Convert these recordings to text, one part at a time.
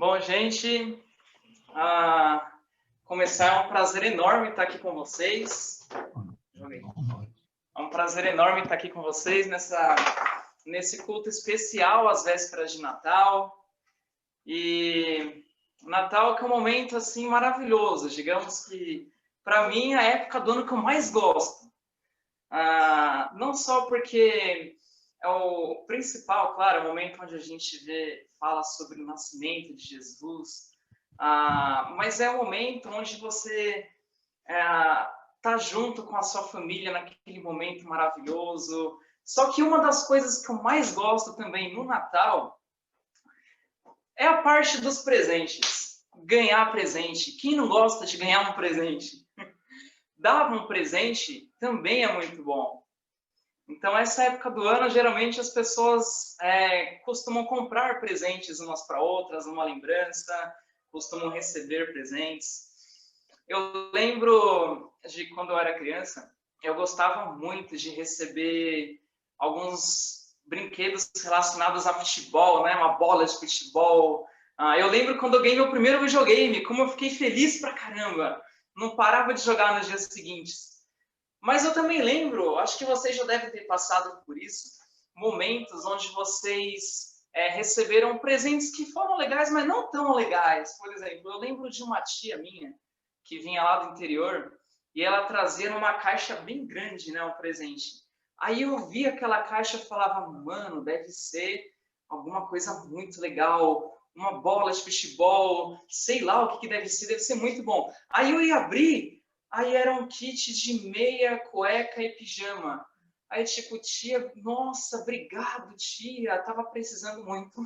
Bom, gente, começar é um prazer enorme estar aqui com vocês. É um prazer enorme estar aqui com vocês nesse culto especial às vésperas de Natal. E Natal que é um momento assim maravilhoso, digamos que para mim é a época do ano que eu mais gosto. Não só porque é o principal, claro, é o momento onde a gente fala sobre o nascimento de Jesus, mas é o momento onde você tá junto com a sua família naquele momento maravilhoso. Só que uma das coisas que eu mais gosto também no Natal é a parte dos presentes. Ganhar presente. Quem não gosta de ganhar um presente? Dar um presente também é muito bom. Então, essa época do ano, geralmente as pessoas costumam comprar presentes umas para outras, uma lembrança, costumam receber presentes. Eu lembro de quando eu era criança, eu gostava muito de receber alguns brinquedos relacionados a futebol, né? Uma bola de futebol. Eu lembro quando eu ganhei meu primeiro videogame, como eu fiquei feliz pra caramba. Não parava de jogar nos dias seguintes. Mas eu também lembro, acho que vocês já devem ter passado por isso, momentos onde vocês receberam presentes que foram legais, mas não tão legais. Por exemplo, eu lembro de uma tia minha que vinha lá do interior e ela trazia numa caixa bem grande, né, um presente. Aí eu vi aquela caixa e falava, mano, deve ser alguma coisa muito legal, uma bola de futebol, sei lá o que deve ser muito bom. Aí eu ia abrir, aí era um kit de meia, cueca e pijama. Aí, tipo, tia, nossa, obrigado, tia, tava precisando muito.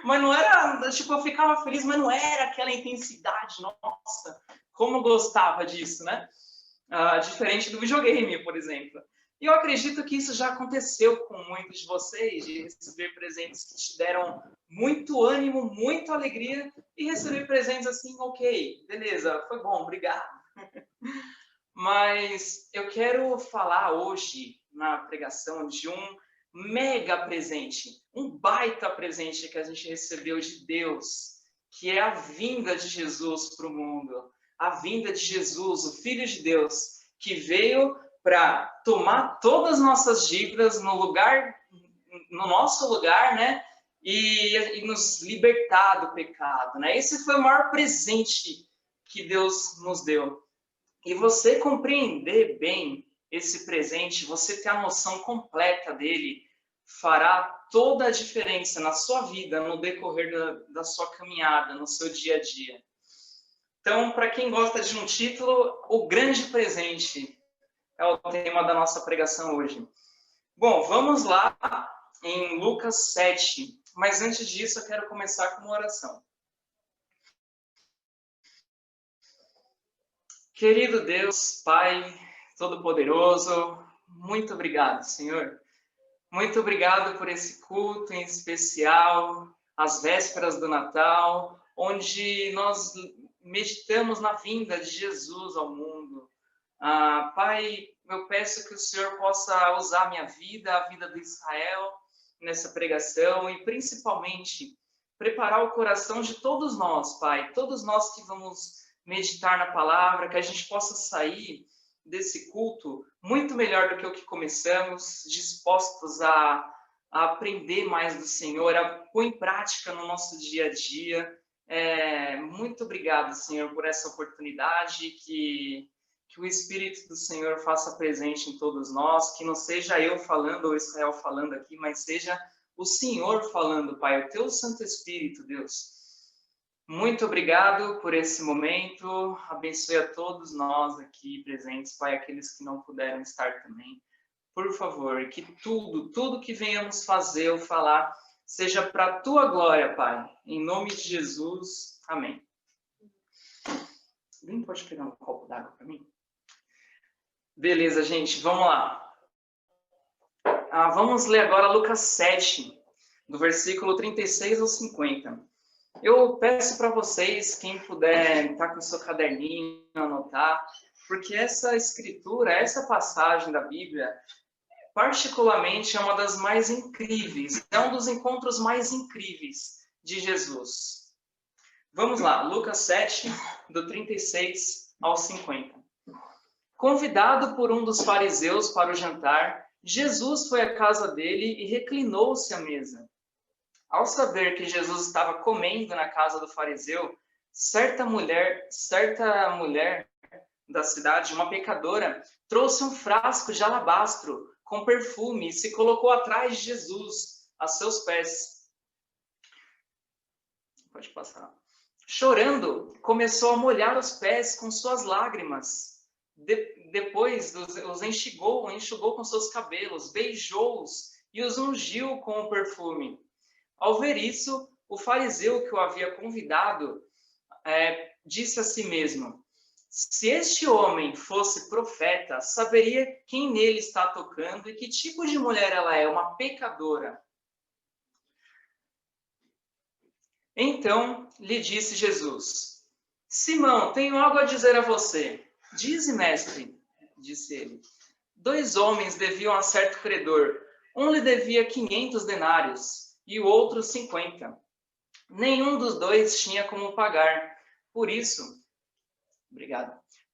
Mas não era, tipo, eu ficava feliz, mas não era aquela intensidade, nossa, como eu gostava disso, né? Diferente do videogame, por exemplo. E eu acredito que isso já aconteceu com muitos de vocês, de receber presentes que te deram muito ânimo, muita alegria, e receber presentes assim, ok, beleza, foi bom, obrigado. Mas eu quero falar hoje, na pregação, de um mega presente, um baita presente que a gente recebeu de Deus, que é a vinda de Jesus para o mundo. A vinda de Jesus, o Filho de Deus, que veio para tomar todas as nossas dívidas no nosso lugar, né? E nos libertar do pecado, né? Esse foi o maior presente que Deus nos deu. E você compreender bem esse presente, você ter a noção completa dele, fará toda a diferença na sua vida, no decorrer da sua caminhada, no seu dia a dia. Então, para quem gosta de um título, o grande presente é o tema da nossa pregação hoje. Bom, vamos lá em Lucas 7. Mas antes disso, eu quero começar com uma oração. Querido Deus, Pai Todo-Poderoso, muito obrigado, Senhor. Muito obrigado por esse culto em especial, às vésperas do Natal, onde nós meditamos na vinda de Jesus ao mundo. Pai, eu peço que o Senhor possa usar a minha vida, a vida do Israel, nessa pregação e principalmente preparar o coração de todos nós, Pai, todos nós que vamos meditar na palavra, que a gente possa sair desse culto muito melhor do que o que começamos, dispostos a aprender mais do Senhor, a pôr em prática no nosso dia a dia. Muito obrigado, Senhor, por essa oportunidade, que o Espírito do Senhor faça presente em todos nós, que não seja eu falando ou Israel falando aqui, mas seja o Senhor falando, Pai, o Teu Santo Espírito, Deus. Muito obrigado por esse momento. Abençoe a todos nós aqui presentes, Pai, aqueles que não puderam estar também. Por favor, que tudo que venhamos fazer ou falar, seja para a Tua glória, Pai. Em nome de Jesus. Amém. Alguém pode pegar um copo d'água para mim? Beleza, gente, vamos lá. Vamos ler agora Lucas 7, do versículo 36 ao 50. Eu peço para vocês, quem puder estar com o seu caderninho, anotar, porque essa escritura, essa passagem da Bíblia, particularmente é uma das mais incríveis, é um dos encontros mais incríveis de Jesus. Vamos lá, Lucas 7, do 36 ao 50. Convidado por um dos fariseus para o jantar, Jesus foi à casa dele e reclinou-se à mesa. Ao saber que Jesus estava comendo na casa do fariseu, certa mulher da cidade, uma pecadora, trouxe um frasco de alabastro com perfume e se colocou atrás de Jesus, a seus pés. Pode passar. Chorando, começou a molhar os pés com suas lágrimas. Depois os enxugou com seus cabelos, beijou-os e os ungiu com o perfume. Ao ver isso, o fariseu que o havia convidado disse a si mesmo: se este homem fosse profeta, saberia quem nele está tocando e que tipo de mulher ela é, uma pecadora. Então lhe disse Jesus: Simão, tenho algo a dizer a você. Dize, mestre, disse ele. 2 homens deviam a certo credor. Um lhe devia 500 denários e o outro 50. Nenhum dos dois tinha como pagar. Por isso,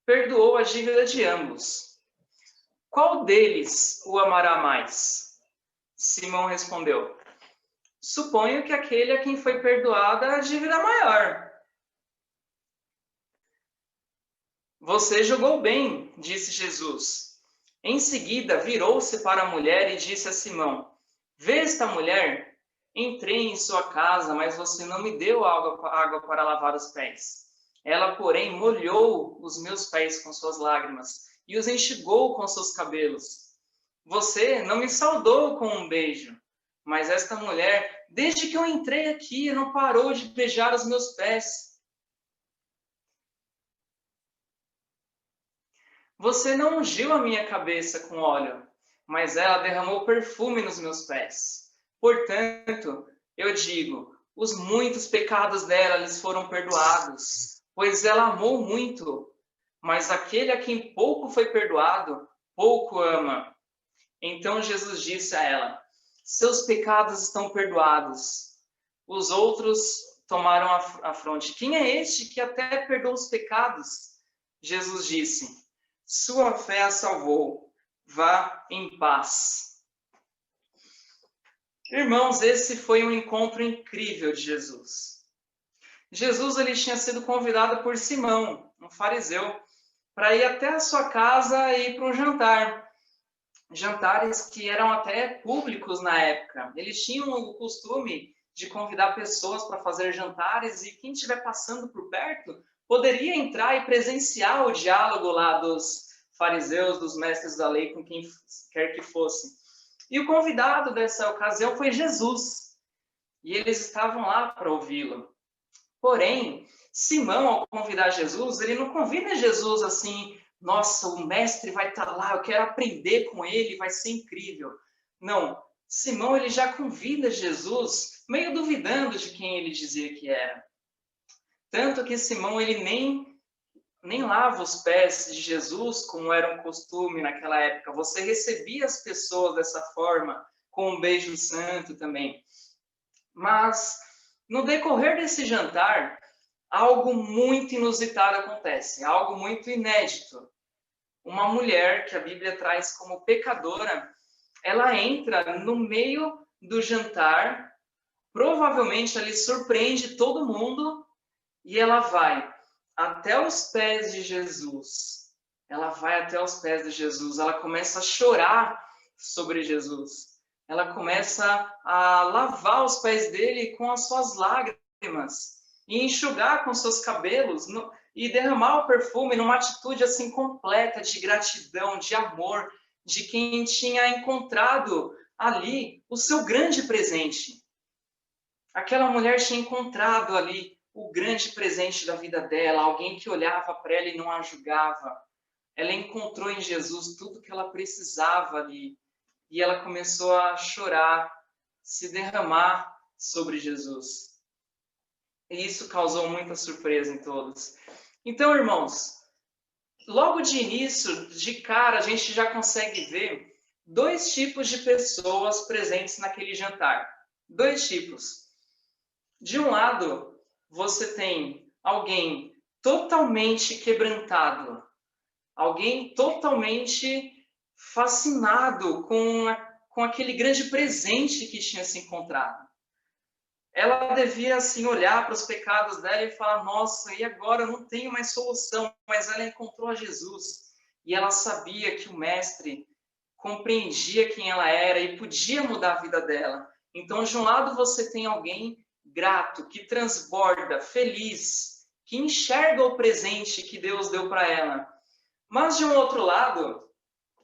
perdoou a dívida de ambos. Qual deles o amará mais? Simão respondeu: suponho que aquele a quem foi perdoada a dívida maior. Você julgou bem, disse Jesus. Em seguida, virou-se para a mulher e disse a Simão: vê esta mulher? Entrei em sua casa, mas você não me deu água para lavar os pés. Ela, porém, molhou os meus pés com suas lágrimas e os enxugou com seus cabelos. Você não me saudou com um beijo, mas esta mulher, desde que eu entrei aqui, não parou de beijar os meus pés. Você não ungiu a minha cabeça com óleo, mas ela derramou perfume nos meus pés. Portanto, eu digo, os muitos pecados dela lhes foram perdoados, pois ela amou muito. Mas aquele a quem pouco foi perdoado, pouco ama. Então Jesus disse a ela: seus pecados estão perdoados. Os outros tomaram a fronte: quem é este que até perdoa os pecados? Jesus disse: sua fé a salvou. Vá em paz. Irmãos, esse foi um encontro incrível de Jesus. Jesus ele tinha sido convidado por Simão, um fariseu, para ir até a sua casa e ir para um jantar. Jantares que eram até públicos na época. Eles tinham o costume de convidar pessoas para fazer jantares e quem estiver passando por perto poderia entrar e presenciar o diálogo lá dos fariseus, dos mestres da lei, com quem quer que fosse. E o convidado dessa ocasião foi Jesus. E eles estavam lá para ouvi-lo. Porém, Simão, ao convidar Jesus, ele não convida Jesus assim: nossa, o mestre vai estar lá, eu quero aprender com ele, vai ser incrível. Não, Simão ele já convida Jesus, meio duvidando de quem ele dizia que era. Tanto que Simão ele nem lava os pés de Jesus, como era um costume naquela época. Você recebia as pessoas dessa forma, com um beijo santo também. Mas, no decorrer desse jantar, algo muito inusitado acontece, algo muito inédito. Uma mulher, que a Bíblia traz como pecadora, ela entra no meio do jantar, provavelmente ali surpreende todo mundo, e ela vai até os pés de Jesus. Ela vai até os pés de Jesus, ela começa a chorar sobre Jesus. Ela começa a lavar os pés dele com as suas lágrimas e enxugar com seus cabelos e derramar o perfume numa atitude assim completa de gratidão, de amor, de quem tinha encontrado ali o seu grande presente. Aquela mulher tinha encontrado ali o grande presente da vida dela, alguém que olhava para ela e não a julgava. Ela encontrou em Jesus tudo que ela precisava ali. E ela começou a chorar, se derramar sobre Jesus. E isso causou muita surpresa em todos. Então, irmãos, logo de início, de cara, a gente já consegue ver 2 tipos de pessoas presentes naquele jantar. 2 tipos. De um lado, você tem alguém totalmente quebrantado, alguém totalmente fascinado com aquele grande presente que tinha se encontrado. Ela devia, assim, olhar para os pecados dela e falar, nossa, e agora eu não tenho mais solução, mas ela encontrou a Jesus. E ela sabia que o mestre compreendia quem ela era e podia mudar a vida dela. Então, de um lado, você tem alguém grato, que transborda, feliz, que enxerga o presente que Deus deu para ela. Mas, de um outro lado,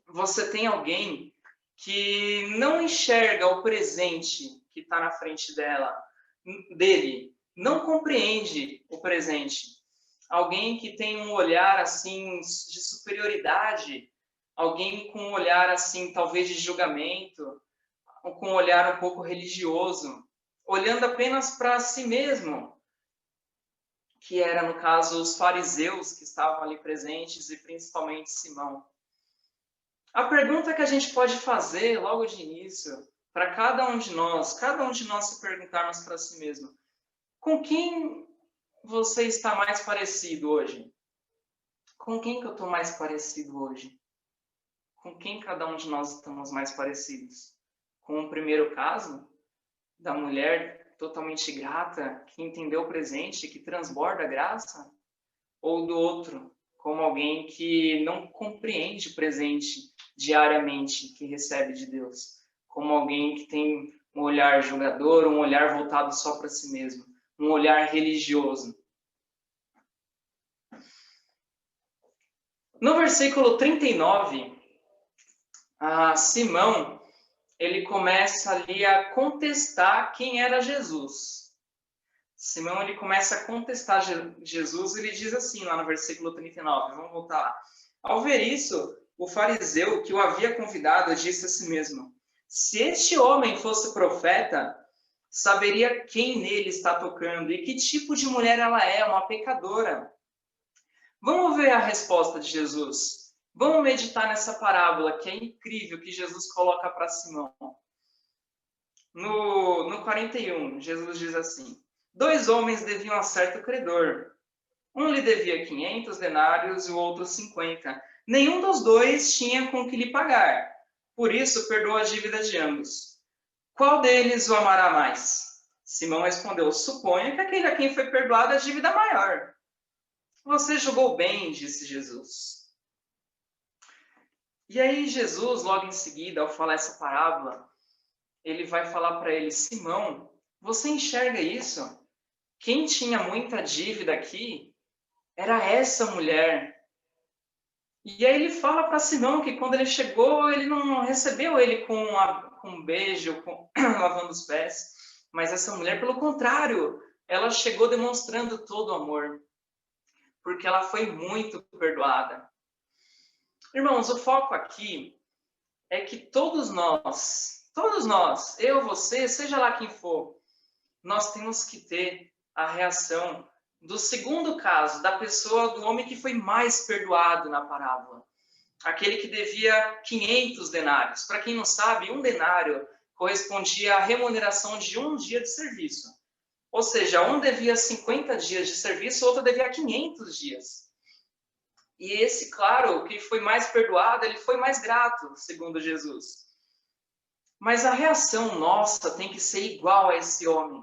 você tem alguém que não enxerga o presente que está na frente dele, não compreende o presente. Alguém que tem um olhar assim de superioridade, alguém com um olhar assim talvez de julgamento, ou com um olhar um pouco religioso, olhando apenas para si mesmo, que era no caso os fariseus que estavam ali presentes e principalmente Simão. A pergunta que a gente pode fazer logo de início, para cada um de nós se perguntarmos para si mesmo, com quem você está mais parecido hoje? Com quem que eu estou mais parecido hoje? Com quem cada um de nós estamos mais parecidos? Com o primeiro caso, da mulher totalmente grata, que entendeu o presente, que transborda a graça? Ou do outro, como alguém que não compreende o presente diariamente que recebe de Deus? Como alguém que tem um olhar julgador, um olhar voltado só para si mesmo, um olhar religioso. No versículo 39, Simão, ele começa ali a contestar quem era Jesus. Simão, ele começa a contestar Jesus, ele diz assim, lá no versículo 39, vamos voltar lá. Ao ver isso, o fariseu que o havia convidado disse a si mesmo, se este homem fosse profeta, saberia quem nele está tocando e que tipo de mulher ela é, uma pecadora. Vamos ver a resposta de Jesus. Vamos meditar nessa parábola que é incrível que Jesus coloca para Simão. No 41, Jesus diz assim, 2 homens deviam a certo credor. Um lhe devia 500 denários e o outro 50. Nenhum dos dois tinha com que lhe pagar. Por isso, perdoou a dívida de ambos. Qual deles o amará mais? Simão respondeu, suponho que aquele a quem foi perdoada a dívida maior. Você julgou bem, disse Jesus. E aí Jesus, logo em seguida, ao falar essa parábola, ele vai falar para ele, Simão, você enxerga isso? Quem tinha muita dívida aqui era essa mulher. E aí ele fala para Simão que quando ele chegou, ele não recebeu ele com um beijo, lavando os pés. Mas essa mulher, pelo contrário, ela chegou demonstrando todo o amor. Porque ela foi muito perdoada. Irmãos, o foco aqui é que todos nós, eu, você, seja lá quem for, nós temos que ter a reação do segundo caso, da pessoa, do homem que foi mais perdoado na parábola. Aquele que devia 500 denários. Para quem não sabe, 1 denário correspondia à remuneração de 1 dia de serviço. Ou seja, um devia 50 dias de serviço, o outro devia 500 dias. E esse, claro, que foi mais perdoado, ele foi mais grato, segundo Jesus. Mas a reação nossa tem que ser igual a esse homem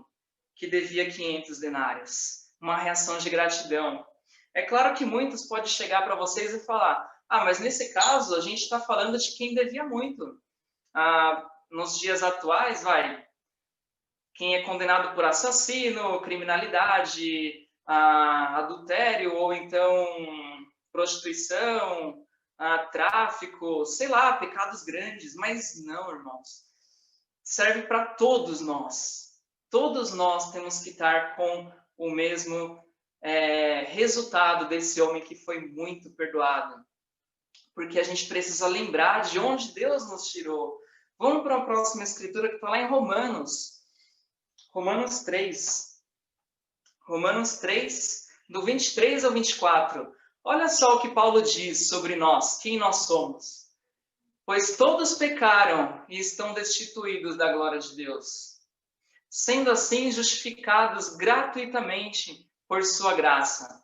que devia 500 denários. Uma reação de gratidão. É claro que muitos podem chegar para vocês e falar, mas nesse caso a gente está falando de quem devia muito. Nos dias atuais, quem é condenado por assassino, criminalidade, adultério ou então prostituição, tráfico, sei lá, pecados grandes. Mas não, irmãos. Serve para todos nós. Todos nós temos que estar com o mesmo resultado desse homem que foi muito perdoado. Porque a gente precisa lembrar de onde Deus nos tirou. Vamos para a próxima escritura que está lá em Romanos. Romanos 3. Romanos 3, do 23 ao 24. Olha só o que Paulo diz sobre nós, quem nós somos. Pois todos pecaram e estão destituídos da glória de Deus. sendo assim justificados gratuitamente por sua graça,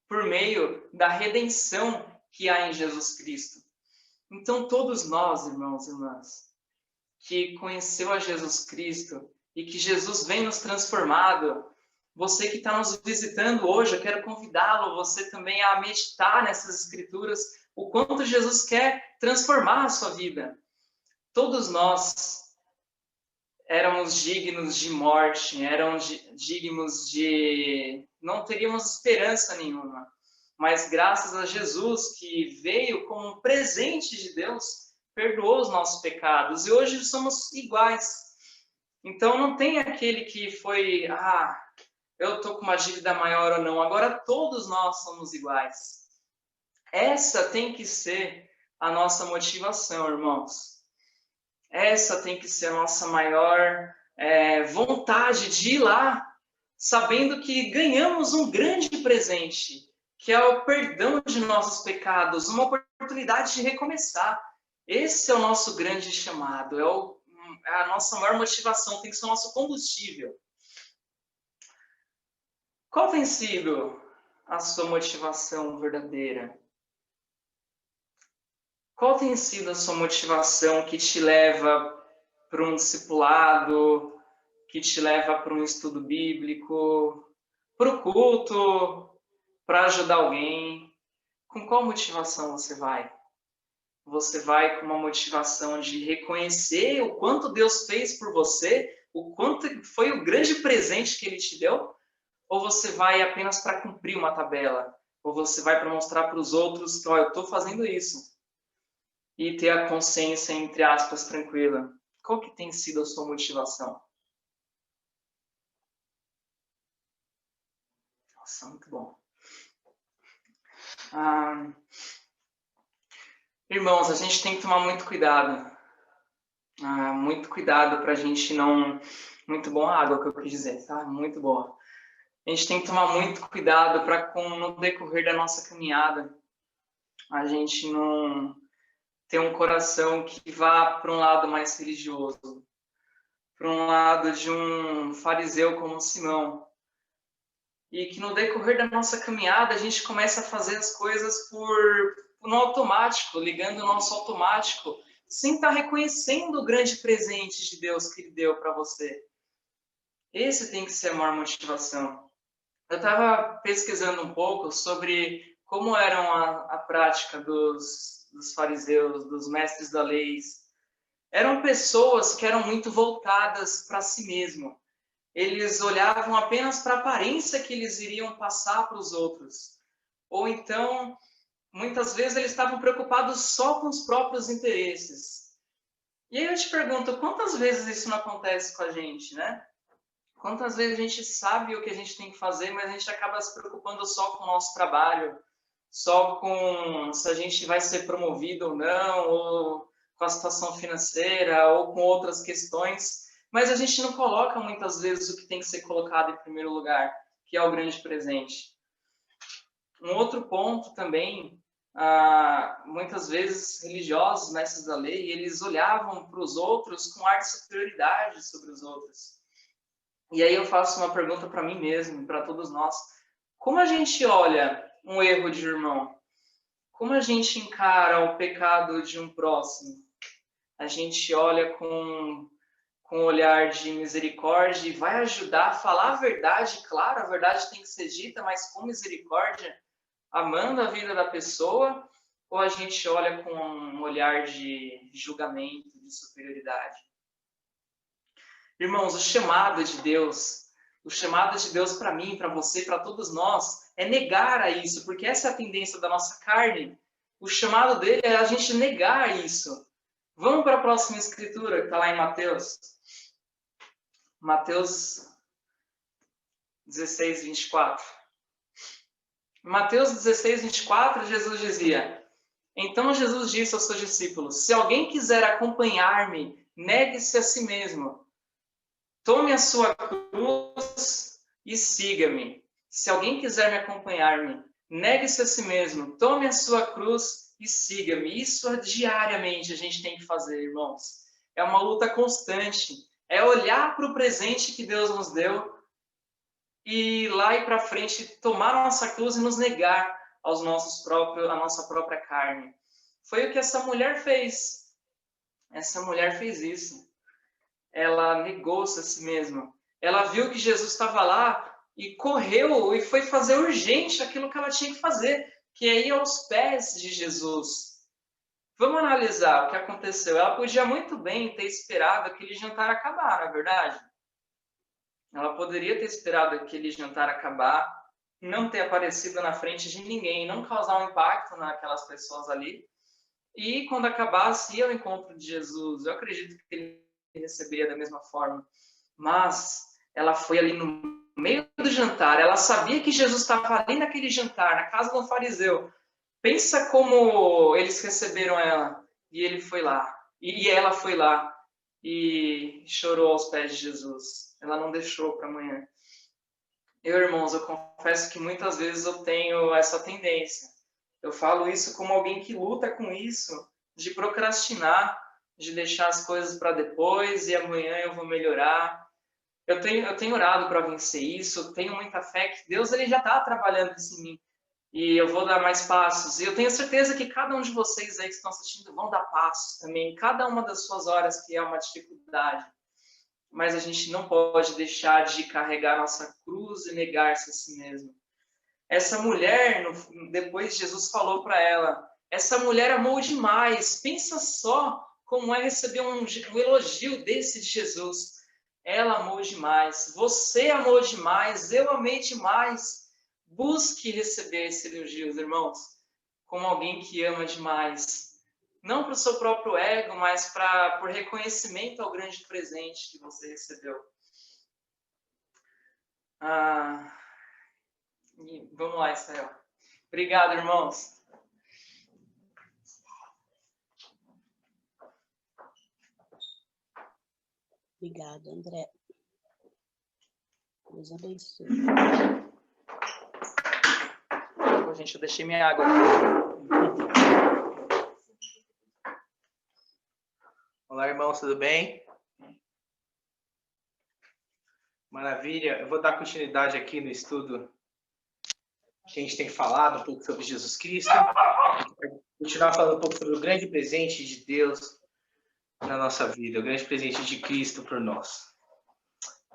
por meio da redenção que há em Jesus Cristo. Então, todos nós, irmãos e irmãs, que conheceu a Jesus Cristo e que Jesus vem nos transformado, você que está nos visitando hoje, eu quero convidá-lo, você também a meditar nessas escrituras, o quanto Jesus quer transformar a sua vida. Todos nós éramos dignos de morte, éramos dignos de... não teríamos esperança nenhuma. Mas graças a Jesus, que veio como um presente de Deus, perdoou os nossos pecados. E hoje somos iguais. Então não tem aquele que foi, eu estou com uma dívida maior ou não. Agora todos nós somos iguais. Essa tem que ser a nossa motivação, irmãos. Essa tem que ser a nossa maior vontade de ir lá, sabendo que ganhamos um grande presente, que é o perdão de nossos pecados, uma oportunidade de recomeçar. Esse é o nosso grande chamado, é a nossa maior motivação, tem que ser o nosso combustível. Qual tem sido a sua motivação verdadeira? Qual tem sido a sua motivação que te leva para um discipulado, que te leva para um estudo bíblico, para o culto, para ajudar alguém? Com qual motivação você vai? Você vai com uma motivação de reconhecer o quanto Deus fez por você, o quanto foi o grande presente que Ele te deu? Ou você vai apenas para cumprir uma tabela? Ou você vai para mostrar para os outros que, eu estou fazendo isso? E ter a consciência, entre aspas, tranquila. Qual que tem sido a sua motivação? Nossa, muito bom. Irmãos, a gente tem que tomar muito cuidado. Muito cuidado para a gente não... Muito bom a água que eu quis dizer, tá? Muito boa. A gente tem que tomar muito cuidado para, no decorrer da nossa caminhada, a gente não ter um coração que vá para um lado mais religioso, para um lado de um fariseu como Simão. E que no decorrer da nossa caminhada a gente começa a fazer as coisas no automático, ligando o nosso automático, sem estar reconhecendo o grande presente de Deus que Ele deu para você. Esse tem que ser a maior motivação. Eu estava pesquisando um pouco sobre como era a prática dos fariseus, dos mestres da lei. Eram pessoas que eram muito voltadas para si mesmo. Eles olhavam apenas para a aparência que eles iriam passar para os outros. Ou então, muitas vezes, eles estavam preocupados só com os próprios interesses. E aí eu te pergunto, quantas vezes isso não acontece com a gente, né? Quantas vezes a gente sabe o que a gente tem que fazer, mas a gente acaba se preocupando só com o nosso trabalho, só com se a gente vai ser promovido ou não, ou com a situação financeira, ou com outras questões, mas a gente não coloca muitas vezes o que tem que ser colocado em primeiro lugar, que é o grande presente. Um outro ponto também, muitas vezes religiosos, mestres da lei, eles olhavam para os outros com ar de superioridade sobre os outros. E aí eu faço uma pergunta para mim mesmo, para todos nós. Como a gente olha um erro de irmão? Como a gente encara o pecado de um próximo? A gente olha com um olhar de misericórdia e vai ajudar a falar a verdade. Claro, a verdade tem que ser dita, mas com misericórdia, amando a vida da pessoa, ou a gente olha com um olhar de julgamento, de superioridade? Irmãos, o chamado de Deus para mim, para você, para todos nós, é negar a isso, porque essa é a tendência da nossa carne. O chamado dele é a gente negar isso. Vamos para a próxima escritura, que está lá em Mateus. Mateus 16, 24. Em Mateus 16, 24, Jesus dizia: Então Jesus disse aos seus discípulos: Se alguém quiser acompanhar-me, negue-se a si mesmo. Tome a sua cruz e siga-me. Se alguém quiser me acompanhar-me, negue-se a si mesmo. Tome a sua cruz e siga-me. Isso diariamente a gente tem que fazer, irmãos. É uma luta constante. É olhar para o presente que Deus nos deu e lá ir para frente, tomar a nossa cruz e nos negar a nossa própria carne. Foi o que essa mulher fez. Essa mulher fez isso. Ela negou-se a si mesma. Ela viu que Jesus estava lá e correu e foi fazer urgente aquilo que ela tinha que fazer, que é ir aos pés de Jesus. Vamos analisar o que aconteceu. Ela podia muito bem ter esperado aquele jantar acabar, não é verdade? Ela poderia ter esperado aquele jantar acabar, não ter aparecido na frente de ninguém, não causar um impacto naquelas pessoas ali. E quando acabasse, ia ao encontro de Jesus. Eu acredito que ele receberia da mesma forma. Mas ela foi ali no meio do jantar. Ela sabia que Jesus estava ali naquele jantar, na casa do fariseu. Pensa como eles receberam ela. E ele foi lá. E ela foi lá e chorou aos pés de Jesus. Ela não deixou para amanhã. Irmãos, eu confesso que muitas vezes eu tenho essa tendência. Eu falo isso como alguém que luta com isso, de procrastinar, de deixar as coisas para depois e amanhã eu vou melhorar. Eu tenho orado para vencer isso, tenho muita fé que Deus ele já está trabalhando isso em mim. E eu vou dar mais passos. E eu tenho certeza que cada um de vocês aí que estão assistindo vão dar passos também, em cada uma das suas horas que é uma dificuldade. Mas a gente não pode deixar de carregar nossa cruz e negar-se a si mesmo. Essa mulher, depois Jesus falou para ela, essa mulher amou demais. Pensa só como é receber um elogio desse de Jesus. Ela amou demais. Você amou demais. Eu amei demais. Busque receber esse elogio, irmãos, como alguém que ama demais. Não para o seu próprio ego, mas por reconhecimento ao grande presente que você recebeu. Vamos lá, Israel. Obrigado, irmãos. Obrigado, André. Deus abençoe. Gente, eu deixei minha água. Olá, irmãos, tudo bem? Maravilha. Eu vou dar continuidade aqui no estudo que a gente tem falado um pouco sobre Jesus Cristo. Vou continuar falando um pouco sobre o grande presente de Deus na nossa vida, o grande presente de Cristo por nós.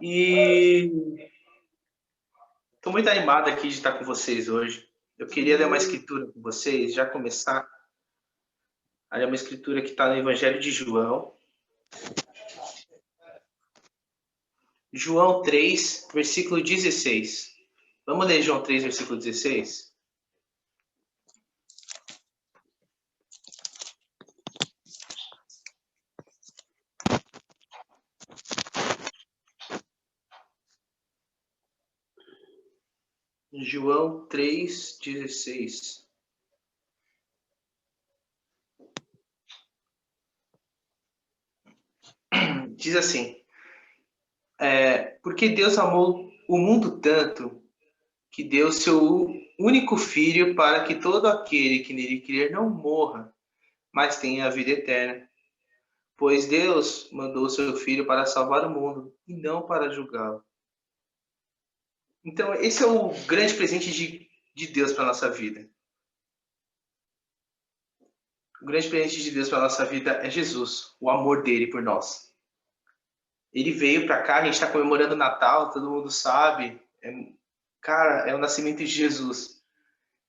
E estou muito animado aqui de estar com vocês hoje. Eu queria ler uma escritura com vocês, já começar. É uma escritura que está no Evangelho de João. João 3, versículo 16. Vamos ler João 3, versículo 16? João 3, 16. Diz assim: porque Deus amou o mundo tanto que deu seu único filho para que todo aquele que nele crer não morra, mas tenha a vida eterna. Pois Deus mandou seu filho para salvar o mundo e não para julgá-lo. Então, esse é o grande presente de Deus para a nossa vida. O grande presente de Deus para a nossa vida é Jesus, o amor dele por nós. Ele veio para cá, a gente está comemorando o Natal, todo mundo sabe. Cara, é o nascimento de Jesus.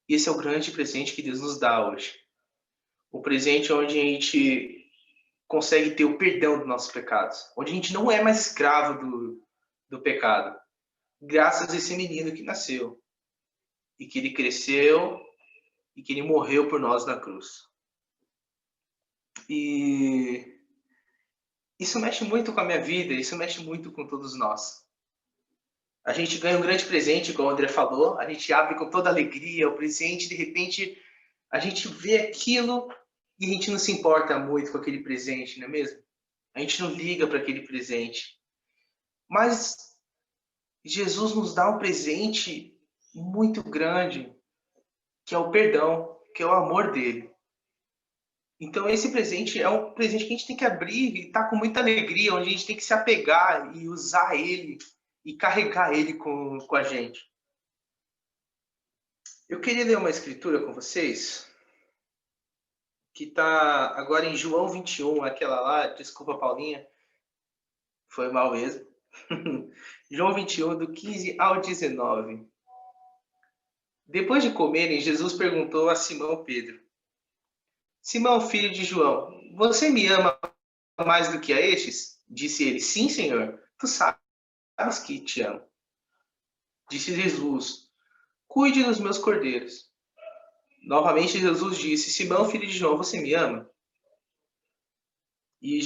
E esse é o grande presente que Deus nos dá hoje. O presente onde a gente consegue ter o perdão dos nossos pecados. Onde a gente não é mais escravo do pecado. Graças a esse menino que nasceu. E que ele cresceu e que ele morreu por nós na cruz. E isso mexe muito com a minha vida, isso mexe muito com todos nós. A gente ganha um grande presente, como o André falou, a gente abre com toda alegria o presente, de repente a gente vê aquilo e a gente não se importa muito com aquele presente, não é mesmo? A gente não liga para aquele presente. Mas Jesus nos dá um presente muito grande, que é o perdão, que é o amor dele. Então, esse presente é um presente que a gente tem que abrir e estar com muita alegria, onde a gente tem que se apegar e usar ele e carregar ele com a gente. Eu queria ler uma escritura com vocês, que está agora em João 21, aquela lá, desculpa, Paulinha, foi mal mesmo. João 21, do 15 ao 19. Depois de comerem, Jesus perguntou a Simão Pedro: Simão, filho de João, você me ama mais do que a estes? Disse ele: Sim, Senhor, tu sabes que te amo. Disse Jesus: Cuide dos meus cordeiros. Novamente Jesus disse: Simão, filho de João, você me ama? E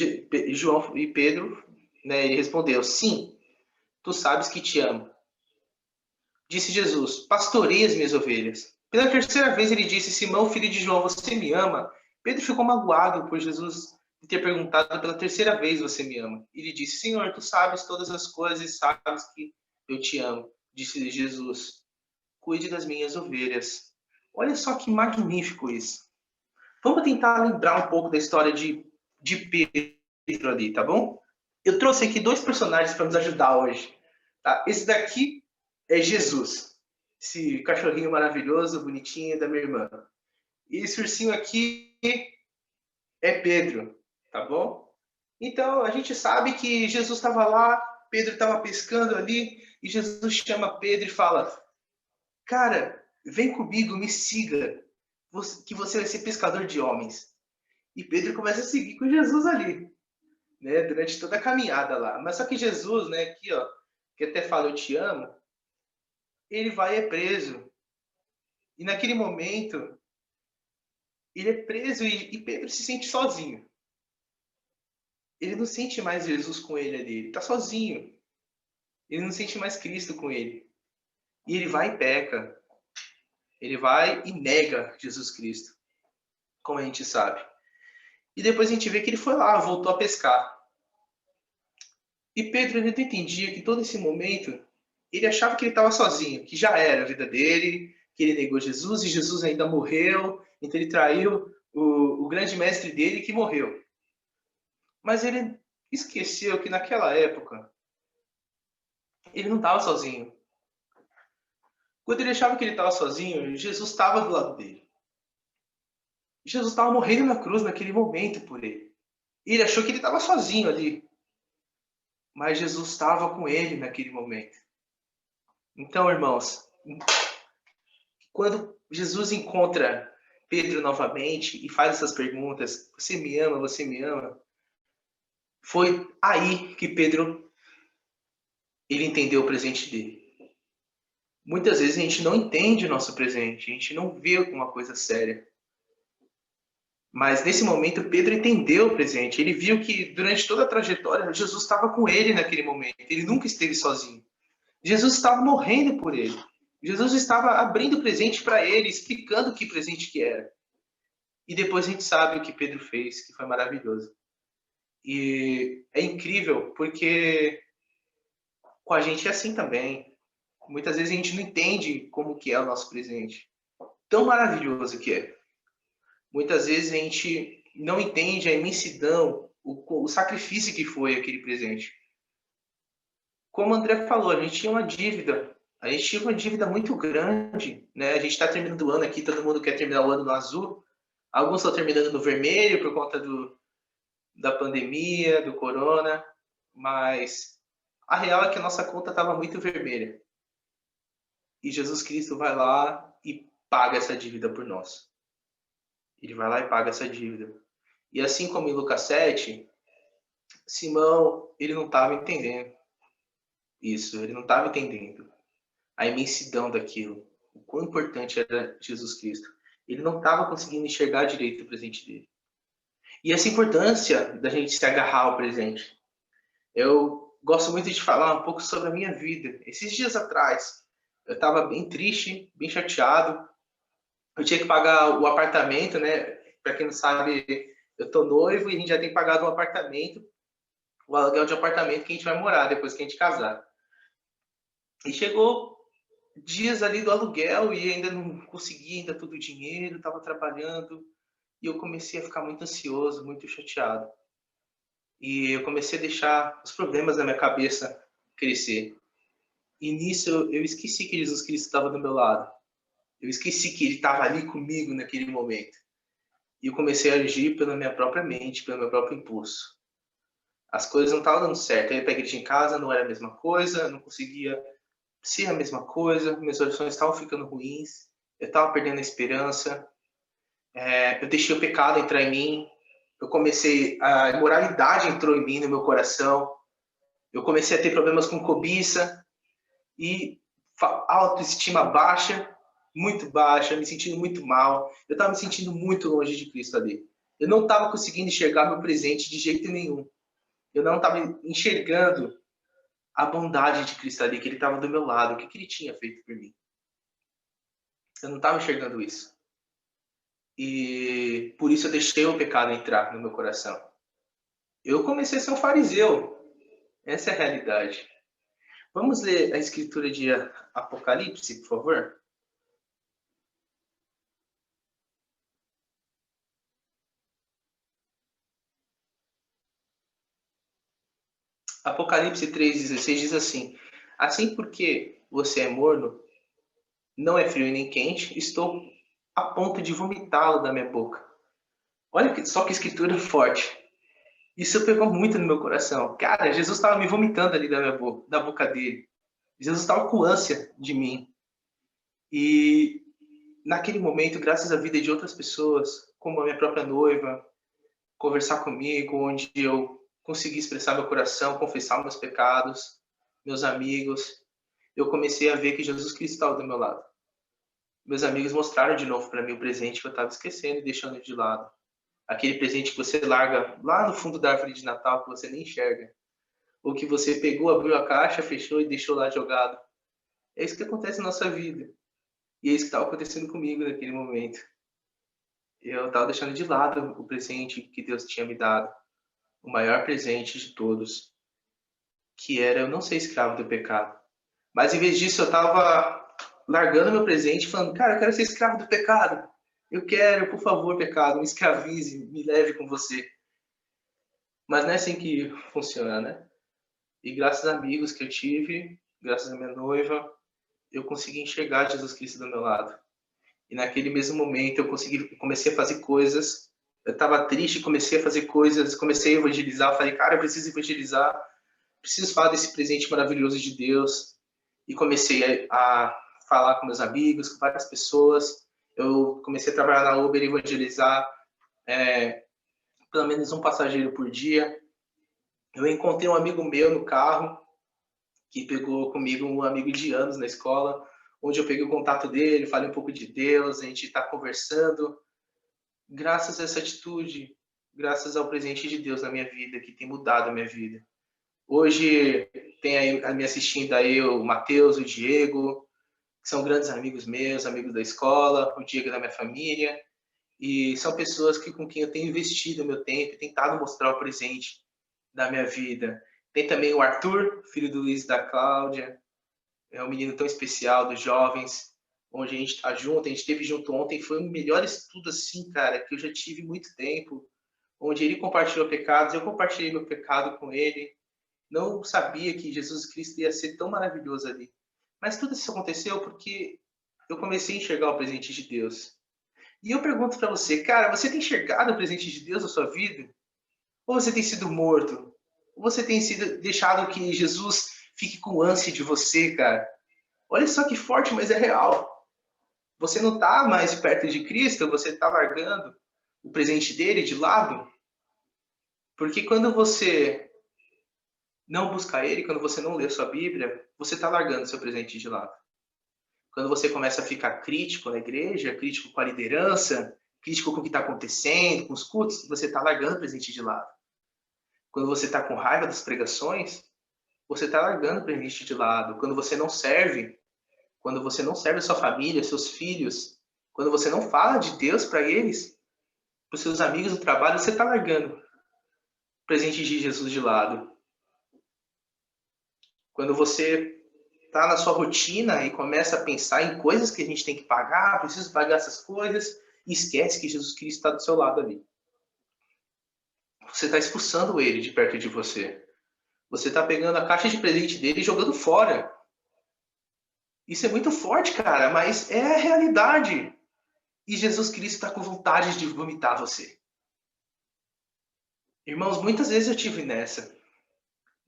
João e Pedro, né, ele respondeu: Sim, tu sabes que te amo. Disse Jesus: Pastoreia as minhas ovelhas. Pela terceira vez ele disse: Simão, filho de João, você me ama? Pedro ficou magoado por Jesus ter perguntado pela terceira vez: Você me ama? Ele disse: Senhor, tu sabes todas as coisas e sabes que eu te amo. Disse Jesus: Cuide das minhas ovelhas. Olha só que magnífico isso. Vamos tentar lembrar um pouco da história de Pedro ali, tá bom? Eu trouxe aqui dois personagens para nos ajudar hoje. Tá? Esse daqui é Jesus. Esse cachorrinho maravilhoso, bonitinho da minha irmã. E esse ursinho aqui é Pedro, tá bom? Então, a gente sabe que Jesus estava lá, Pedro estava pescando ali, e Jesus chama Pedro e fala: Cara, vem comigo, me siga, que você vai ser pescador de homens. E Pedro começa a seguir com Jesus ali, né, durante toda a caminhada lá. Mas só que Jesus, né, aqui, ó, que até fala eu te amo, ele vai e é preso. E naquele momento, ele é preso e Pedro se sente sozinho. Ele não sente mais Jesus com ele ali, ele está sozinho. Ele não sente mais Cristo com ele. E ele vai e peca. Ele vai e nega Jesus Cristo, como a gente sabe. E depois a gente vê que ele foi lá, voltou a pescar. E Pedro ele não entendia que todo esse momento ele achava que ele estava sozinho, que já era a vida dele, que ele negou Jesus e Jesus ainda morreu, então ele traiu o grande mestre dele que morreu. Mas ele esqueceu que naquela época ele não estava sozinho. Quando ele achava que ele estava sozinho, Jesus estava do lado dele. Jesus estava morrendo na cruz naquele momento por ele. E ele achou que ele estava sozinho ali. Mas Jesus estava com ele naquele momento. Então, irmãos, quando Jesus encontra Pedro novamente e faz essas perguntas: Você me ama? Você me ama? Foi aí que Pedro ele entendeu o presente dele. Muitas vezes a gente não entende o nosso presente, a gente não vê como uma coisa séria. Mas nesse momento Pedro entendeu o presente. Ele viu que durante toda a trajetória Jesus estava com ele naquele momento. Ele nunca esteve sozinho. Jesus estava morrendo por ele. Jesus estava abrindo presente para ele, explicando que presente que era. E depois a gente sabe o que Pedro fez, que foi maravilhoso. E é incrível, porque com a gente é assim também. Muitas vezes a gente não entende como que é o nosso presente. Tão maravilhoso que é. Muitas vezes a gente não entende a imensidão, o sacrifício que foi aquele presente. Como o André falou, a gente tinha uma dívida. A gente tinha uma dívida muito grande, né? A gente está terminando o ano aqui, todo mundo quer terminar o ano no azul. Alguns estão terminando no vermelho por conta da pandemia, do corona, mas a real é que a nossa conta estava muito vermelha. E Jesus Cristo vai lá e paga essa dívida por nós. Ele vai lá e paga essa dívida. E assim como em Lucas 7, Simão, ele não estava entendendo isso, ele não estava entendendo a imensidão daquilo, o quão importante era Jesus Cristo. Ele não estava conseguindo enxergar direito o presente dele. E essa importância da gente se agarrar ao presente. Eu gosto muito de falar um pouco sobre a minha vida. Esses dias atrás, eu estava bem triste, bem chateado. Eu tinha que pagar o apartamento, né? Para quem não sabe, eu tô noivo e a gente já tem pagado um apartamento, o aluguel de apartamento que a gente vai morar depois que a gente casar. E chegou dias ali do aluguel e ainda não consegui ainda todo o dinheiro, estava trabalhando. E eu comecei a ficar muito ansioso, muito chateado. E eu comecei a deixar os problemas na minha cabeça crescer. E nisso eu esqueci que Jesus Cristo estava do meu lado. Eu esqueci que ele estava ali comigo naquele momento. E eu comecei a agir pela minha própria mente, pelo meu próprio impulso. As coisas não estavam dando certo. Eu ia para a igreja em casa, não era a mesma coisa, eu não conseguia ser a mesma coisa, minhas orações estavam ficando ruins, eu estava perdendo a esperança, eu deixei o pecado entrar em mim, a imoralidade entrou em mim, no meu coração, eu comecei a ter problemas com cobiça e autoestima baixa, muito baixa, me sentindo muito mal, eu estava me sentindo muito longe de Cristo ali. Eu não estava conseguindo enxergar meu presente de jeito nenhum. Eu não estava enxergando a bondade de Cristo ali, que ele estava do meu lado, o que ele tinha feito por mim. Eu não estava enxergando isso. E por isso eu deixei o pecado entrar no meu coração. Eu comecei a ser um fariseu. Essa é a realidade. Vamos ler a escritura de Apocalipse, por favor? Apocalipse 3,16 diz assim: assim porque você é morno, não é frio nem quente, estou a ponto de vomitá-lo da minha boca. Olha só que escritura forte. Isso pegou muito no meu coração. Cara, Jesus estava me vomitando ali da boca dele. Jesus estava com ânsia de mim. E naquele momento, graças à vida de outras pessoas, como a minha própria noiva, conversar comigo, onde eu consegui expressar meu coração, confessar meus pecados, meus amigos, eu comecei a ver que Jesus Cristo estava do meu lado. Meus amigos mostraram de novo para mim o presente que eu estava esquecendo e deixando de lado. Aquele presente que você larga lá no fundo da árvore de Natal, que você nem enxerga. Ou que você pegou, abriu a caixa, fechou e deixou lá jogado. É isso que acontece na nossa vida. E é isso que estava acontecendo comigo naquele momento. Eu estava deixando de lado o presente que Deus tinha me dado. O maior presente de todos. Que era eu não ser escravo do pecado. Mas em vez disso, eu estava largando meu presente e falando, cara, eu quero ser escravo do pecado. Eu quero, por favor, pecado, me escravize, me leve com você. Mas não é assim que funciona, né? E graças a amigos que eu tive, graças à minha noiva, eu consegui enxergar Jesus Cristo do meu lado. E naquele mesmo momento eu comecei a fazer coisas. Eu estava triste, comecei a fazer coisas, comecei a evangelizar. Falei, cara, eu preciso evangelizar, preciso falar desse presente maravilhoso de Deus. E comecei a falar com meus amigos, com várias pessoas. Eu comecei a trabalhar na Uber e evangelizar pelo menos um passageiro por dia. Eu encontrei um amigo meu no carro, que pegou comigo um amigo de anos na escola, onde eu peguei o contato dele, falei um pouco de Deus, a gente está conversando. Graças a essa atitude, graças ao presente de Deus na minha vida, que tem mudado a minha vida. Hoje tem aí me assistindo aí o Matheus, o Diego, que são grandes amigos meus, amigos da escola, o Diego da minha família, e são pessoas com quem eu tenho investido meu tempo, tentado mostrar o presente da minha vida. Tem também o Arthur, filho do Luiz e da Cláudia, é um menino tão especial dos jovens, onde a gente está junto, a gente esteve junto ontem, foi o melhor estudo assim, cara, que eu já tive muito tempo, onde ele compartilhou pecados, eu compartilhei meu pecado com ele, não sabia que Jesus Cristo ia ser tão maravilhoso ali. Mas tudo isso aconteceu porque eu comecei a enxergar o presente de Deus. E eu pergunto para você, cara, você tem enxergado o presente de Deus na sua vida? Ou você tem sido morto? Ou você tem sido deixado que Jesus fique com ânsia de você, cara? Olha só que forte, mas é real. Você não está mais perto de Cristo, você está largando o presente dele de lado. Porque quando você não busca ele, quando você não lê sua Bíblia, você está largando seu presente de lado. Quando você começa a ficar crítico na igreja, crítico com a liderança, crítico com o que está acontecendo, com os cultos, você está largando o presente de lado. Quando você está com raiva das pregações, você está largando o presente de lado. Quando você não serve a sua família, seus filhos, quando você não fala de Deus para eles, para os seus amigos do trabalho, você está largando o presente de Jesus de lado. Quando você está na sua rotina e começa a pensar em coisas que a gente tem que pagar, preciso pagar essas coisas, e esquece que Jesus Cristo está do seu lado ali. Você está expulsando ele de perto de você. Você está pegando a caixa de presente dele e jogando fora. Isso é muito forte, cara, mas é a realidade. E Jesus Cristo está com vontade de vomitar você. Irmãos, muitas vezes eu tive nessa.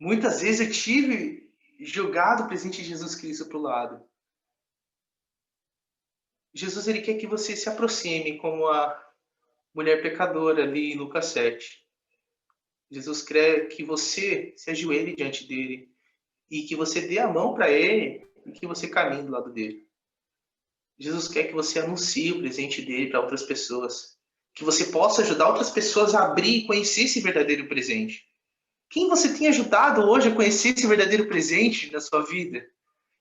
Muitas vezes eu tive jogado o presente de Jesus Cristo para o lado. Jesus, ele quer que você se aproxime como a mulher pecadora ali em Lucas 7. Jesus quer que você se ajoelhe diante dele e que você dê a mão para ele e que você caminhe do lado dele. Jesus quer que você anuncie o presente dele para outras pessoas. Que você possa ajudar outras pessoas a abrir e conhecer esse verdadeiro presente. Quem você tem ajudado hoje a conhecer esse verdadeiro presente na sua vida?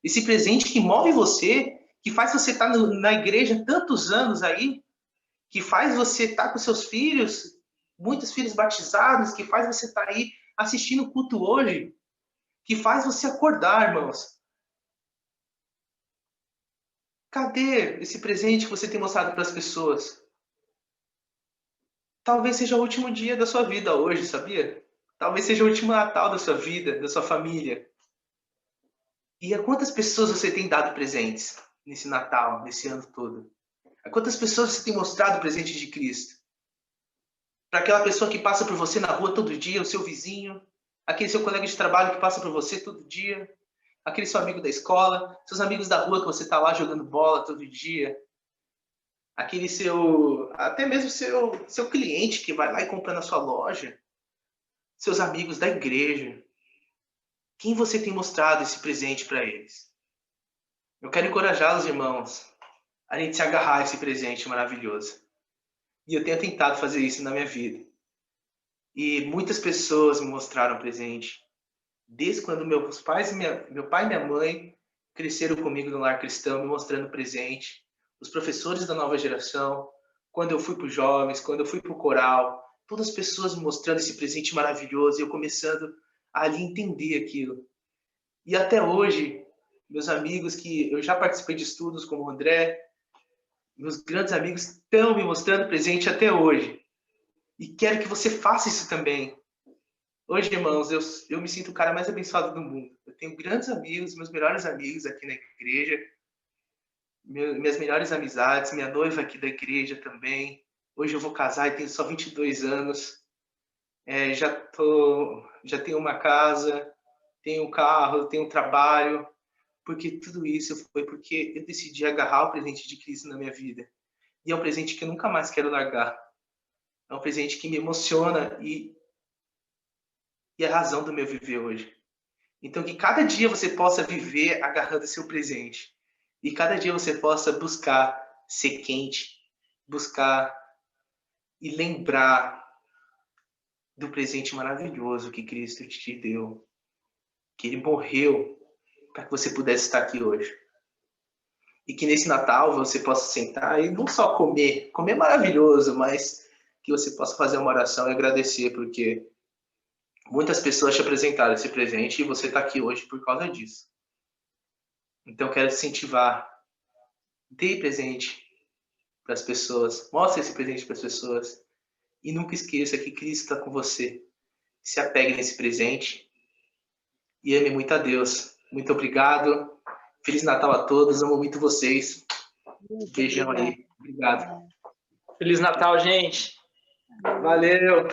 Esse presente que move você, que faz você estar na igreja tantos anos aí, que faz você estar com seus filhos, muitos filhos batizados, que faz você estar aí assistindo o culto hoje, que faz você acordar, irmãos. Cadê esse presente que você tem mostrado para as pessoas? Talvez seja o último dia da sua vida hoje, sabia? Talvez seja o último Natal da sua vida, da sua família. E a quantas pessoas você tem dado presentes nesse Natal, nesse ano todo? A quantas pessoas você tem mostrado o presente de Cristo? Para aquela pessoa que passa por você na rua todo dia, o seu vizinho, aquele seu colega de trabalho que passa por você todo dia, aquele seu amigo da escola, seus amigos da rua que você está lá jogando bola todo dia, aquele seu, até mesmo seu cliente que vai lá e compra na sua loja, seus amigos da igreja. Quem você tem mostrado esse presente para eles? Eu quero encorajá-los, irmãos, a gente se agarrar a esse presente maravilhoso. E eu tenho tentado fazer isso na minha vida. E muitas pessoas me mostraram presente. Desde quando meu pai e minha mãe cresceram comigo no lar cristão, me mostrando presente. Os professores da nova geração, quando eu fui para os jovens, quando eu fui para o coral, todas as pessoas me mostrando esse presente maravilhoso e eu começando a ali entender aquilo. E até hoje, meus amigos que eu já participei de estudos como o André, meus grandes amigos estão me mostrando presente até hoje. E quero que você faça isso também. Hoje, irmãos, eu me sinto o cara mais abençoado do mundo. Eu tenho grandes amigos, meus melhores amigos aqui na igreja, minhas melhores amizades, minha noiva aqui da igreja também. Hoje eu vou casar e tenho só 22 anos. Já tenho uma casa, tenho um carro, tenho um trabalho. Porque tudo isso foi porque eu decidi agarrar o presente de Cristo na minha vida. E é um presente que eu nunca mais quero largar. É um presente que me emociona e é a razão do meu viver hoje. Então, que cada dia você possa viver agarrando seu presente. E cada dia você possa buscar ser quente, buscar e lembrar do presente maravilhoso que Cristo te deu. Que Ele morreu para que você pudesse estar aqui hoje. E que nesse Natal você possa sentar e não só comer é maravilhoso, mas que você possa fazer uma oração e agradecer, porque muitas pessoas te apresentaram esse presente e você está aqui hoje por causa disso. Então eu quero te incentivar. Dê presente para as pessoas. Mostre esse presente para as pessoas. E nunca esqueça que Cristo está com você. Se apegue nesse presente e ame muito a Deus. Muito obrigado. Feliz Natal a todos. Amo muito vocês. Beijão aí. Obrigado. Feliz Natal, gente. Valeu.